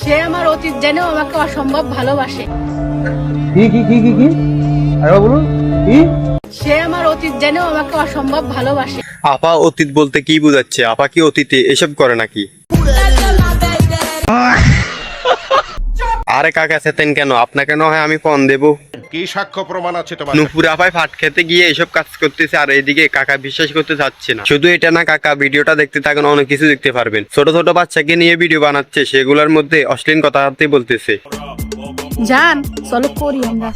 সে আমার অতীত জেনেও আমাকে অসম্ভব ভালোবাসে। কি কি কি কি কি আরে বলুন কি? সে আমার অতীত জেনেও আমাকে অসম্ভব ভালোবাসে। আপা অতীত বলতে কি বোঝাচ্ছে? আপা কি অতীতে এসব করে নাকি? আরে কাকা সেতেন কেন? আপনাকে না হয় আমি ফোন দেবো। কি সাক্ষ্য প্রমাণ আছে তোমার? নুপুর আপায় ফাট খেতে গিয়ে এসব কাজ করতেছে, আর এদিকে কাকা বিশ্বাস করতে চাচ্ছে না। শুধু এটা না কাকা, ভিডিওটা দেখতে থাকেন, অনেক কিছু দেখতে পারবেন। ছোট ছোট বাচ্চাকে নিয়ে ভিডিও বানাচ্ছে, সেগুলোর মধ্যে অশ্লীল কথাবার্তা বলতেছে। জান চলো করি আমরা।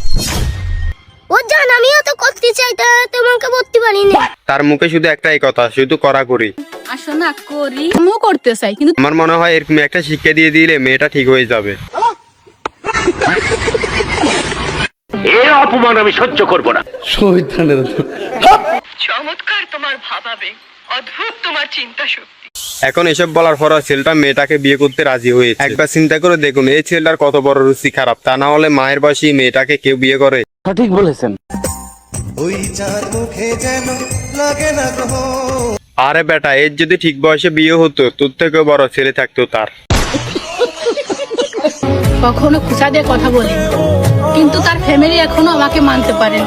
ও জান আমিও তো করতে চাই, তা তোমাকে বলতে পারি না। তার মুখে শুধু একটাই কথা, শুধু করা করি। আসো না করি, আমিও করতে চাই, কিন্তু আমার মনে হয় এরকম একটা শিক্ষা দিয়ে দিলে মেয়েটা ঠিক হয়ে যাবে। এর অপমান আমি সহ্য করব না। চমৎকার তোমার ভাবাবে, অদ্ভুত তোমার চিন্তা শক্তি। এখন এসব বলার পর ছেলেটা মেয়েটাকে বিয়ে করতে রাজি হয়েছে। একবার চিন্তা করে দেখুন এই ছেলেটার কত বড় রুচি খারাপ। তা না হলে মায়ের বয়সী মেয়েটাকে কেউ বিয়ে করে? সঠিক বলেছেন। আরে বেটা, এর যদি ঠিক বয়সে বিয়ে হতো, তোর থেকেও বড় ছেলে থাকতো তার। কখনো খুশা দিয়ে কথা বলি, কিন্তু তার ফ্যামিলি এখনো আমাকে মানতে পারেন।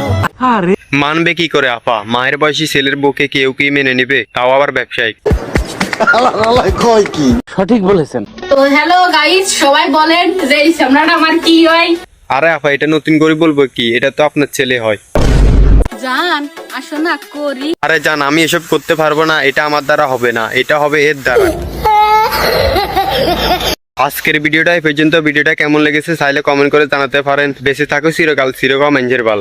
মানবে কি করে আপা? মায়ের বয়সী ছেলের বউকে কেউ কি মেনে নিবে? তাও আবার ব্যবসায়িক। সঠিক বলেছেন। তো হ্যালো গাইস, সবাই বলেন যে এই সামনাটা আমার কি হয়? আরে আপা, এটা নতুন করে বলবো কি? এটা তো আপনার ছেলে হয়। জান আসো না করি। আরে জান, আমি এসব করতে পারবো না, এটা আমার দ্বারা হবে না, এটা হবে এর দ্বারা। আজকের ভিডিওটা এই পর্যন্ত। ভিডিওটা কেমন লেগেছে চাইলে কমেন্ট করে জানাতে পারেন। বেঁচে থাকো চিরকাল, চিরকাল মেঞ্জের বাল।